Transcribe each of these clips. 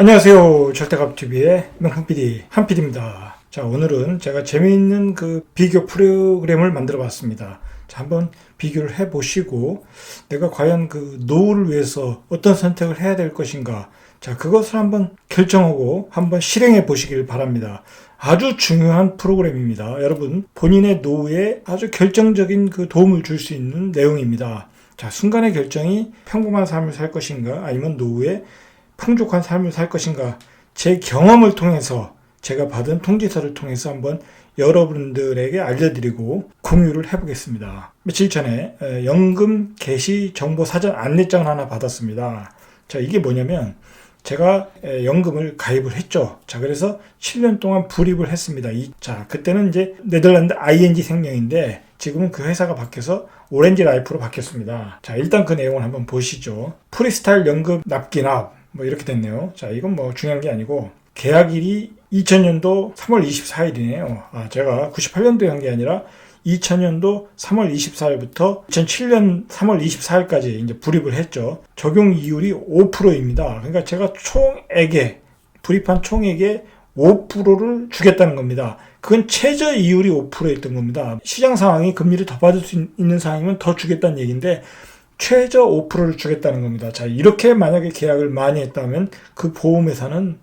안녕하세요. 절대값TV의 명품PD 한PD입니다. 자, 오늘은 제가 재미있는 그 비교 프로그램을 만들어 봤습니다. 자, 한번 비교를 해 보시고 내가 과연 그 노후를 위해서 어떤 선택을 해야 될 것인가, 자, 그것을 한번 결정하고 한번 실행해 보시길 바랍니다. 아주 중요한 프로그램입니다. 여러분, 본인의 노후에 아주 결정적인 그 도움을 줄 수 있는 내용입니다. 자, 순간의 결정이 평범한 삶을 살 것인가, 아니면 노후에 풍족한 삶을 살 것인가, 제 경험을 통해서, 제가 받은 통지서를 통해서 한번 여러분들에게 알려드리고 공유를 해보겠습니다. 며칠 전에 연금 개시 정보 사전 안내장을 하나 받았습니다. 자, 이게 뭐냐면 제가 연금을 가입을 했죠. 자, 그래서 7년 동안 불입을 했습니다. 자, 그때는 이제 네덜란드 ING 생명인데 지금은 그 회사가 바뀌어서 오렌지 라이프로 바뀌었습니다. 자, 일단 그 내용을 한번 보시죠. 프리스타일 연금 납기납 뭐 이렇게 됐네요. 자, 이건 뭐 중요한 게 아니고 계약일이 2000년도 3월 24일이네요. 제가 98년도에 한 게 아니라 2000년도 3월 24일부터 2007년 3월 24일까지 이제 불입을 했죠. 적용 이율이 5%입니다. 그러니까 제가 불입한 총액의 5%를 주겠다는 겁니다. 그건 최저 이율이 5%였던 겁니다. 시장 상황이 금리를 더 받을 수 있는 상황이면 더 주겠다는 얘기인데 최저 5%를 주겠다는 겁니다. 자, 이렇게 만약에 계약을 많이 했다면 그 보험회사는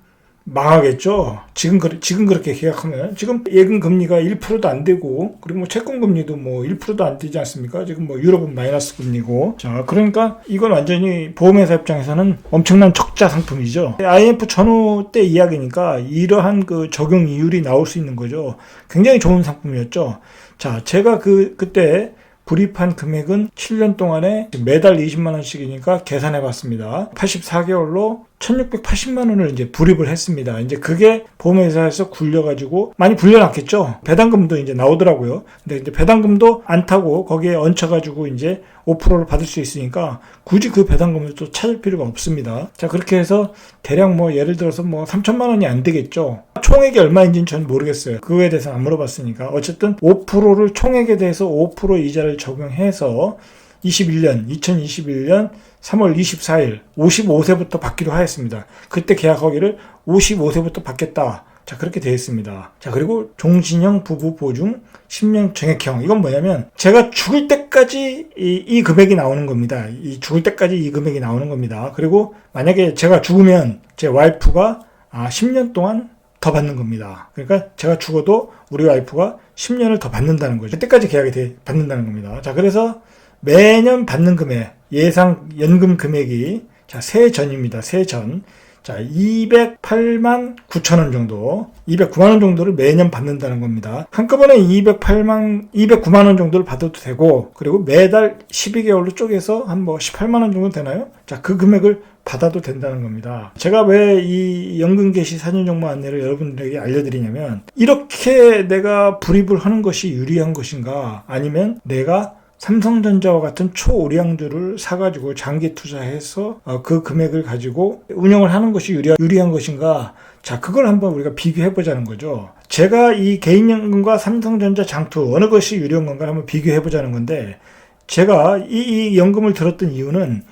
망하겠죠. 지금 그렇게 계약하면, 지금 예금 금리가 1%도 안 되고, 그리고 뭐 채권 금리도 뭐 1%도 안 되지 않습니까? 지금 뭐 유럽은 마이너스 금리고. 자, 그러니까 이건 완전히 보험회사 입장에서는 엄청난 적자 상품이죠. IMF 전후 때 이야기니까 이러한 그 적용 이율이 나올 수 있는 거죠. 굉장히 좋은 상품이었죠. 자, 제가 그때 불입한 금액은 7년 동안에 매달 20만 원씩이니까 계산해 봤습니다. 84개월로 1680만 원을 이제 불입을 했습니다. 이제 그게 보험회사에서 굴려가지고 많이 불려놨겠죠. 배당금도 이제 나오더라고요. 근데 이제 배당금도 안 타고 거기에 얹혀가지고 이제 5%를 받을 수 있으니까 굳이 그 배당금을 또 찾을 필요가 없습니다. 자, 그렇게 해서 대략 뭐 예를 들어서 뭐 3천만 원이 안 되겠죠. 총액이 얼마인지는 전 모르겠어요. 그거에 대해서는 안 물어봤으니까. 어쨌든 5%를 총액에 대해서 5% 이자를 적용해서 2021년 3월 24일 55세부터 받기로 하였습니다. 그때 계약하기를 55세부터 받겠다. 자, 그렇게 되어 있습니다. 자, 그리고 종신형 부부 보증 10년 정액형. 이건 뭐냐면 제가 죽을 때까지 이 금액이 나오는 겁니다. 죽을 때까지 이 금액이 나오는 겁니다. 그리고 만약에 제가 죽으면 제 와이프가 10년 동안 더 받는 겁니다. 그러니까 제가 죽어도 우리 와이프가 10년을 더 받는다는 거죠. 그때까지 계약이 받는다는 겁니다. 자, 그래서 매년 받는 금액, 예상 연금 금액이, 자, 세전입니다. 세전. 자, 208만 9천 원 정도, 209만 원 정도를 매년 받는다는 겁니다. 한꺼번에 209만 원 정도를 받아도 되고, 그리고 매달 12개월로 쪼개서 한 뭐 18만 원 정도 되나요? 자, 그 금액을 받아도 된다는 겁니다. 제가 왜 이 연금 개시 사전 정보 안내를 여러분들에게 알려드리냐면, 이렇게 내가 불입을 하는 것이 유리한 것인가, 아니면 내가 삼성전자와 같은 초우량주를 사가지고 장기 투자해서 그 금액을 가지고 운영을 하는 것이 유리한 것인가. 자, 그걸 한번 우리가 비교해보자는 거죠. 제가 이 개인연금과 삼성전자 장투 어느 것이 유리한 건가 한번 비교해보자는 건데, 제가 이 연금을 들었던 이유는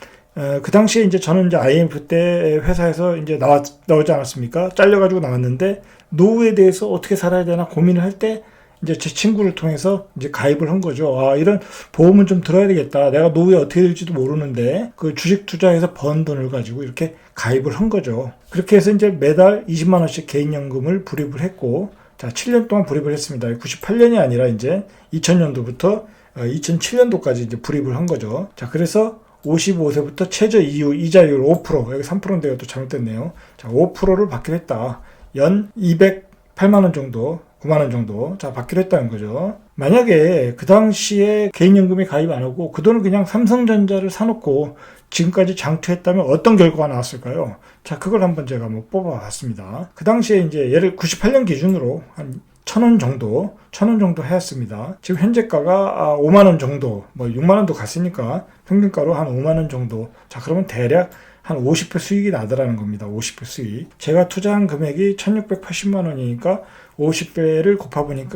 그 당시에 이제 저는 이제 IMF 때 회사에서 이제 나오지 않았습니까? 잘려가지고 나왔는데 노후에 대해서 어떻게 살아야 되나 고민을 할 때 이제 제 친구를 통해서 이제 가입을 한 거죠. 이런 보험은 좀 들어야 되겠다. 내가 노후에 어떻게 될지도 모르는데 그 주식 투자해서 번 돈을 가지고 이렇게 가입을 한 거죠. 그렇게 해서 이제 매달 20만 원씩 개인연금을 불입을 했고, 자, 7년 동안 불입을 했습니다. 98년이 아니라 이제 2000년도부터 2007년도까지 이제 불입을 한 거죠. 자, 그래서 55세부터 최저 이자율 5%, 여기 3%인데요. 또 잘못됐네요. 자, 5%를 받기로 했다. 연 208만 원 정도, 9만 원 정도, 자, 받기로 했다는 거죠. 만약에 그 당시에 개인연금에 가입 안 하고 그 돈을 그냥 삼성전자를 사놓고 지금까지 장투했다면 어떤 결과가 나왔을까요? 자, 그걸 한번 제가 뭐 뽑아봤습니다. 그 당시에 이제 예를 98년 기준으로 한 1,000원 정도 하였습니다. 지금 현재가가 5만 원 정도, 뭐 6만 원도 갔으니까 평균가로 한 5만 원 정도. 자, 그러면 대략 한 50배 수익이 나더라는 겁니다. 50배 수익. 제가 투자한 금액이 1,680만 원이니까 50배를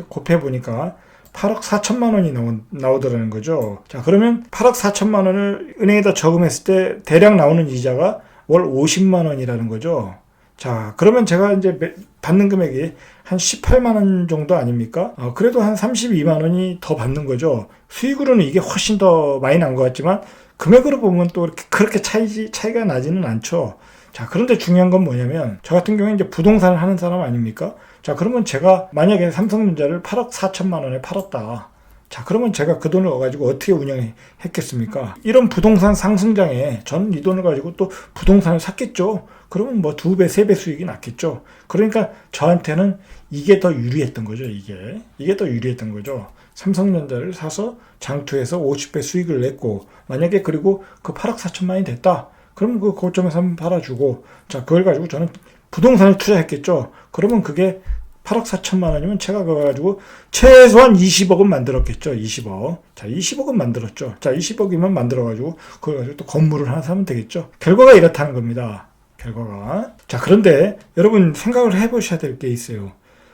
곱해보니까 8억 4천만 원이 나오더라는 거죠. 자, 그러면 8억 4천만 원을 은행에다 저금했을 때 대략 나오는 이자가 월 50만 원이라는 거죠. 자, 그러면 제가 이제 받는 금액이 한 18만 원 정도 아닙니까? 그래도 한 32만 원이 더 받는 거죠. 수익으로는 이게 훨씬 더 많이 난 것 같지만 금액으로 보면 또 이렇게 그렇게 차이가 나지는 않죠. 자, 그런데 중요한 건 뭐냐면 저 같은 경우에 이제 부동산을 하는 사람 아닙니까? 자, 그러면 제가 만약에 삼성전자를 8억 4천만 원에 팔았다. 자, 그러면 제가 그 돈을 가지고 어떻게 운영했겠습니까? 이런 부동산 상승장에 저는 이 돈을 가지고 또 부동산을 샀겠죠. 그러면 뭐 2배, 3배 수익이 났겠죠. 그러니까 저한테는 이게 더 유리했던 거죠, 이게 더 유리했던 거죠. 삼성전자를 사서 장투해서 50배 수익을 냈고, 만약에 그리고 그 8억 4천만이 됐다. 그럼 그 고점에서 한번 팔아주고, 자, 그걸 가지고 저는 부동산을 투자했겠죠. 그러면 그게 8억 4천만 원이면 제가 그거 가지고 최소한 20억은 만들었겠죠. 20억. 자, 20억은 만들었죠. 자, 20억이면 만들어가지고 그걸 가지고 또 건물을 하나 사면 되겠죠. 결과가 이렇다는 겁니다. 결과가. 자, 그런데 여러분 생각을 해보셔야 될 게 있어요.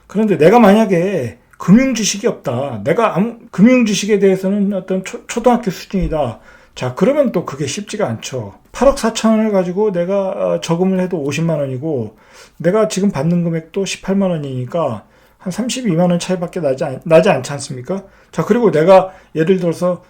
그런데 내가 만약에 금융지식이 없다. 내가 금융지식에 대해서는 어떤 초등학교 수준이다. 자, 그러면 또 그게 쉽지가 않죠. 8억 4천 원을 가지고 내가 저금을 해도 50만 원이고 내가 지금 받는 금액도 18만 원이니까 한 32만 원 차이밖에 나지 않지 않습니까? 자, 그리고 내가 예를 들어서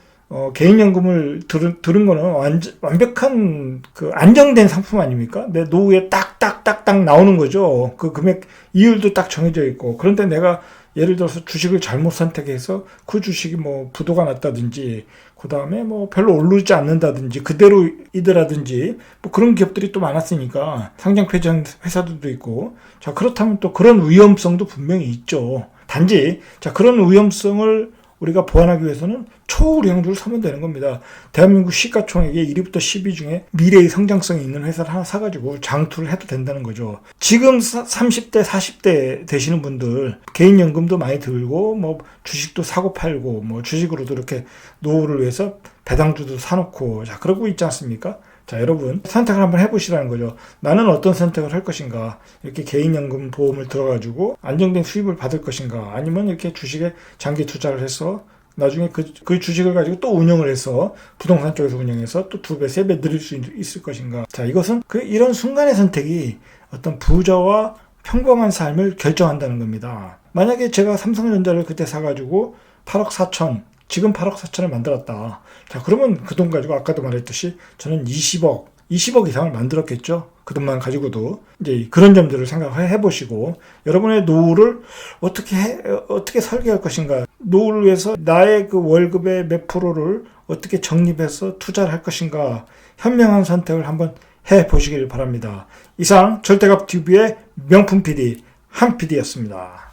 개인연금을 들은 거는 완벽한 그 안정된 상품 아닙니까? 내 노후에 딱딱딱딱 나오는 거죠. 그 금액 이율도 딱 정해져 있고. 그런데 내가 예를 들어서 주식을 잘못 선택해서 그 주식이 뭐 부도가 났다든지 그 다음에 뭐 별로 오르지 않는다든지 그대로이더라든지 뭐 그런 기업들이 또 많았으니까 상장 폐지한 회사들도 있고 자 그렇다면 또 그런 위험성도 분명히 있죠. 단지 자 그런 위험성을 우리가 보완하기 위해서는 초우량주를 사면 되는 겁니다. 대한민국 시가총액의 1위부터 10위 중에 미래의 성장성이 있는 회사를 하나 사가지고 장투를 해도 된다는 거죠. 지금 30대, 40대 되시는 분들 개인연금도 많이 들고 뭐 주식도 사고 팔고 뭐 주식으로도 이렇게 노후를 위해서 배당주도 사놓고 자 그러고 있지 않습니까? 자, 여러분 선택을 한번 해보시라는 거죠. 나는 어떤 선택을 할 것인가? 이렇게 개인연금 보험을 들어가지고 안정된 수입을 받을 것인가? 아니면 이렇게 주식에 장기 투자를 해서 나중에 그 주식을 가지고 또 운영을 해서 부동산 쪽에서 운영해서 또 2배, 3배 늘릴 수 있을 것인가? 자, 이것은 이런 순간의 선택이 어떤 부자와 평범한 삶을 결정한다는 겁니다. 만약에 제가 삼성전자를 그때 사가지고 8억 4천 지금 8억 4천을 만들었다. 자, 그러면 그 돈 가지고 아까도 말했듯이 저는 20억 이상을 만들었겠죠. 그 돈만 가지고도 이제 그런 점들을 생각해 보시고 여러분의 노후를 어떻게 설계할 것인가. 노후를 위해서 나의 그 월급의 몇 프로를 어떻게 적립해서 투자를 할 것인가. 현명한 선택을 한번 해 보시길 바랍니다. 이상 절대값TV의 명품 PD 한 PD였습니다.